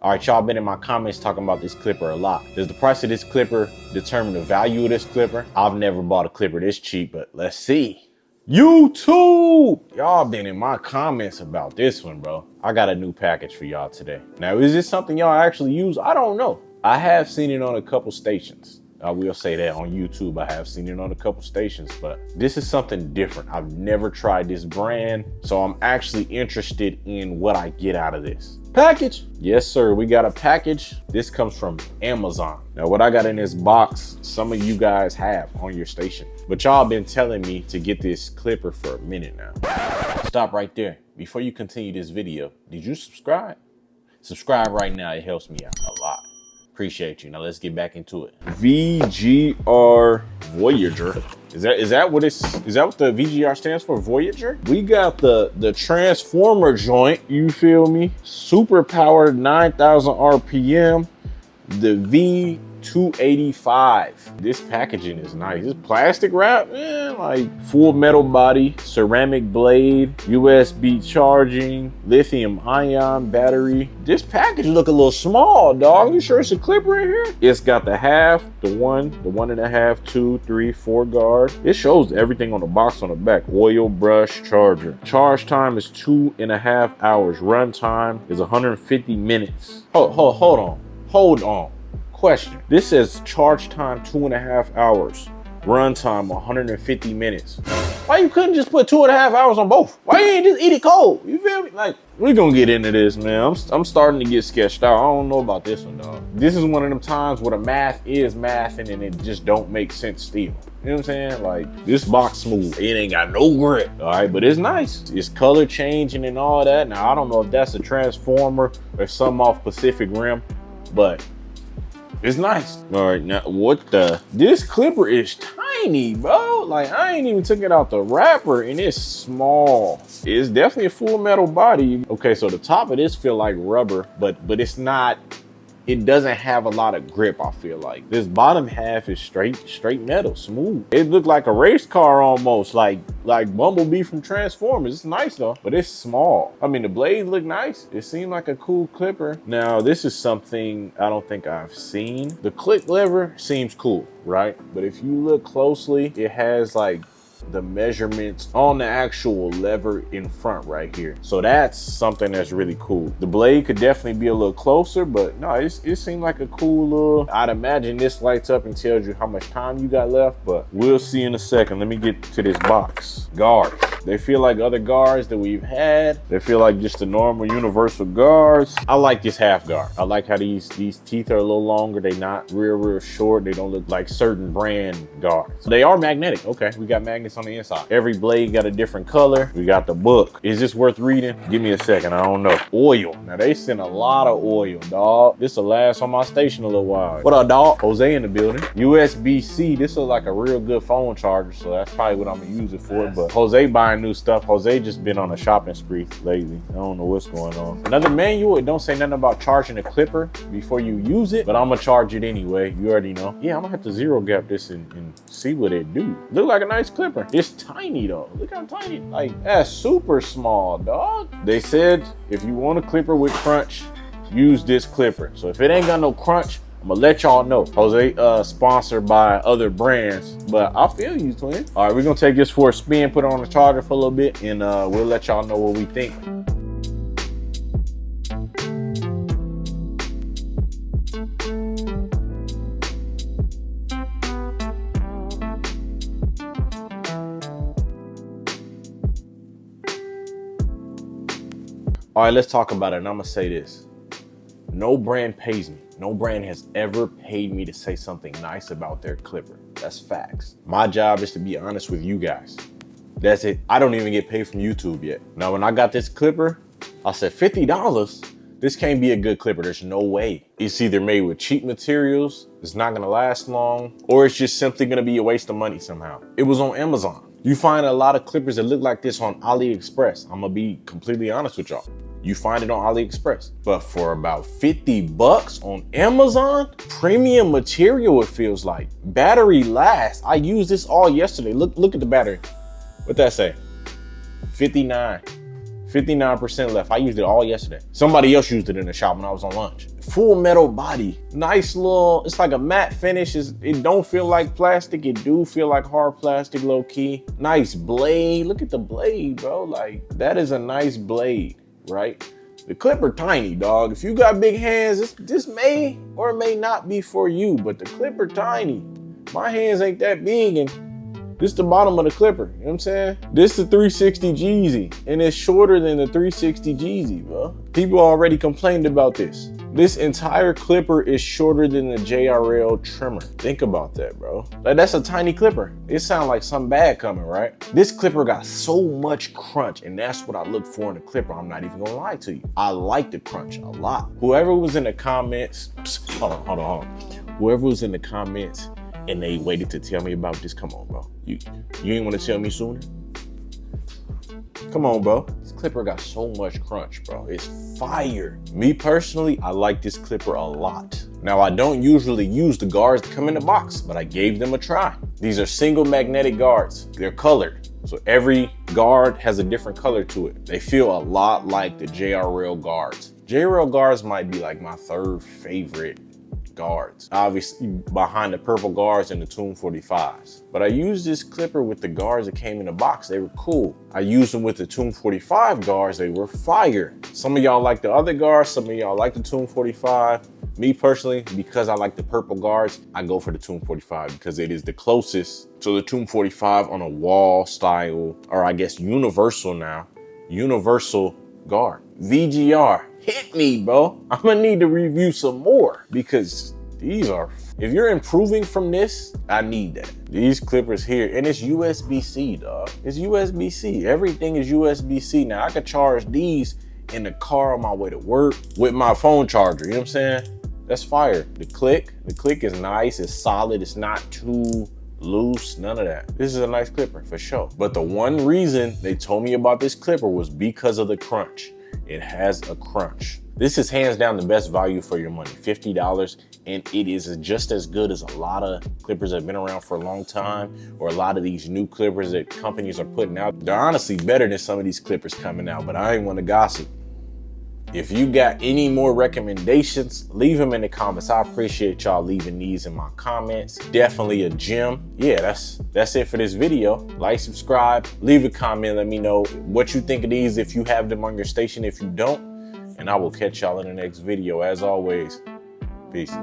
All right, y'all been in my comments talking about this clipper a lot. Does the price of this clipper determine the value of this clipper? I've never bought a clipper this cheap, but let's see. YouTube! Y'all been in my comments about this one, bro. I got a new package for y'all today. Now, is this something y'all actually use? I don't know. I have seen it on a couple stations. I will say that on YouTube, I have seen it on a couple stations, but this is something different. I've never tried this brand, so I'm actually interested in what I get out of this. Package. Yes, sir, we got a package. This comes from Amazon. Now, what I got in this box, some of you guys have on your station, but y'all been telling me to get this clipper for a minute now. Stop right there. Before you continue this video, did you subscribe? Subscribe right now, it helps me out a lot. Appreciate you. Now let's get back into it. VGR Voyager. Is that what the VGR stands for? Voyager? We got the transformer joint, you feel me? Super powered 9,000 RPM. The V285. This packaging is nice. This plastic wrap, man, like full metal body, ceramic blade, USB charging, lithium ion battery. This package look a little small, dog. You sure it's a clipper in here? It's got the half, the 1.5, 2, 3, 4 guard. It shows everything on the box on the back. Oil, brush, charger. Charge time is 2.5 hours. Run time is 150 minutes. Hold on. Question. This says charge time 2.5 hours. Run time 150 minutes. Why you couldn't just put 2.5 hours on both? Why you ain't just eat it cold? You feel me? Like, we're gonna get into this, man. I'm starting to get sketched out. I don't know about this one, dog. This is one of them times where the math is mathing and it just don't make sense still. You know what I'm saying? Like, this box smooth. It ain't got no grip, all right? But it's nice. It's color changing and all that. Now, I don't know if that's a transformer or something off Pacific Rim, but it's nice. All right, now this clipper is tiny, bro. Like, I ain't even took it out the wrapper and it's small. It's definitely a full metal body. Okay, so the top of this feel like rubber, but it's not, it doesn't have a lot of grip, I feel like. This bottom half is straight metal, smooth. It looked like a race car almost, like Bumblebee from Transformers. It's nice though, but it's small. I mean, the blades look nice. It seemed like a cool clipper. Now, this is something I don't think I've seen. The click lever seems cool, right? But if you look closely, it has like the measurements on the actual lever in front right here. So that's something that's really cool. The blade could definitely be a little closer, but no, it seemed like a cool little, I'd imagine this lights up and tells you how much time you got left, but we'll see in a second. Let me get to this box. Guards. They feel like other guards that we've had. They feel like just the normal universal guards. I like this half guard. I like how these teeth are a little longer. They're not real short. They don't look like certain brand guards. So they are magnetic. Okay, we got magnets on the inside. Every blade got a different color. We got the book. Is this worth reading? Give me a second. I don't know. Oil. Now they send a lot of oil, dog. This will last on my station a little while. What up, dog? Jose in the building. USB-C. This is like a real good phone charger, so that's probably what I'm gonna use it for. But Jose buying new stuff. Jose just been on a shopping spree lately. I don't know what's going on. Another manual. It don't say nothing about charging a clipper before you use it, but I'm gonna charge it anyway. You already know. Yeah, I'm gonna have to zero gap this and see what it do. Look like a nice clipper. It's tiny though. Look how tiny. Like, that's super small, dog. They said if you want a clipper with crunch, use this clipper. So if it ain't got no crunch, I'm gonna let y'all know. Jose sponsored by other brands, but I feel you, twin. All right, we're gonna take this for a spin, put it on the charger for a little bit, and we'll let y'all know what we think. All right, let's talk about it, and I'm gonna say this. No brand pays me. No brand has ever paid me to say something nice about their clipper. That's facts. My job is to be honest with you guys. That's it. I don't even get paid from YouTube yet. Now, when I got this clipper, I said $50? This can't be a good clipper. There's no way. It's either made with cheap materials, it's not gonna last long, or it's just simply gonna be a waste of money somehow. It was on Amazon. You find a lot of clippers that look like this on AliExpress. I'm gonna be completely honest with y'all. You find it on AliExpress, but for about 50 bucks on Amazon, premium material, it feels like. Battery lasts. I used this all yesterday. Look at the battery. What that say? 59. 59% left. I used it all yesterday. Somebody else used it in the shop when I was on lunch. Full metal body. Nice little, it's like a matte finish. It don't feel like plastic. It do feel like hard plastic, low key. Nice blade. Look at the blade, bro. Like, that is a nice blade, right? The clipper tiny, dog. If you got big hands, this may or may not be for you, but the clipper tiny. My hands ain't that big, and this the bottom of the clipper, you know what I'm saying? This the 360 Jeezy, and it's shorter than the 360 Jeezy, bro. People already complained about this. This entire clipper is shorter than the JRL trimmer. Think about that, bro. Like, that's a tiny clipper. It sounds like something bad coming, right? This clipper got so much crunch, and that's what I look for in a clipper. I'm not even gonna lie to you. I like the crunch a lot. Whoever was in the comments, hold on. Whoever was in the comments and they waited to tell me about this, come on, bro. You ain't wanna tell me sooner? Come on, bro. This clipper got so much crunch, bro. It's fire. Me personally, I like this clipper a lot. Now, I don't usually use the guards that come in the box, but I gave them a try. These are single magnetic guards. They're colored. So every guard has a different color to it. They feel a lot like the JRL guards. JRL guards might be like my third favorite guards, obviously behind the purple guards and the Tune 45s. But I used this clipper with the guards that came in the box. They were cool. I used them with the Tune 45 guards. They were fire. Some of y'all like the other guards. Some of y'all like the Tune 45. Me personally, because I like the purple guards, I go for the Tune 45 because it is the closest to the Tune 45 on a wall style, or I guess universal now, universal guard. VGR. Hit me, bro. I'm gonna need to review some more because these are, if you're improving from this, I need that. These clippers here, and it's USB-C, dog. It's USB-C. Everything is USB-C. Now, I could charge these in the car on my way to work with my phone charger, you know what I'm saying? That's fire. The click is nice, it's solid, it's not too loose, none of that. This is a nice clipper for sure. But the one reason they told me about this clipper was because of the crunch. It has a crunch. This is hands down the best value for your money, $50, and it is just as good as a lot of clippers that have been around for a long time, or a lot of these new clippers that companies are putting out. They're honestly better than some of these clippers coming out, but I ain't want to gossip. If you got any more recommendations, leave them in the comments. I appreciate y'all leaving these in my comments. Definitely a gem. Yeah, that's it for this video. Like, subscribe, leave a comment. Let me know what you think of these, if you have them on your station, if you don't. And I will catch y'all in the next video. As always, peace.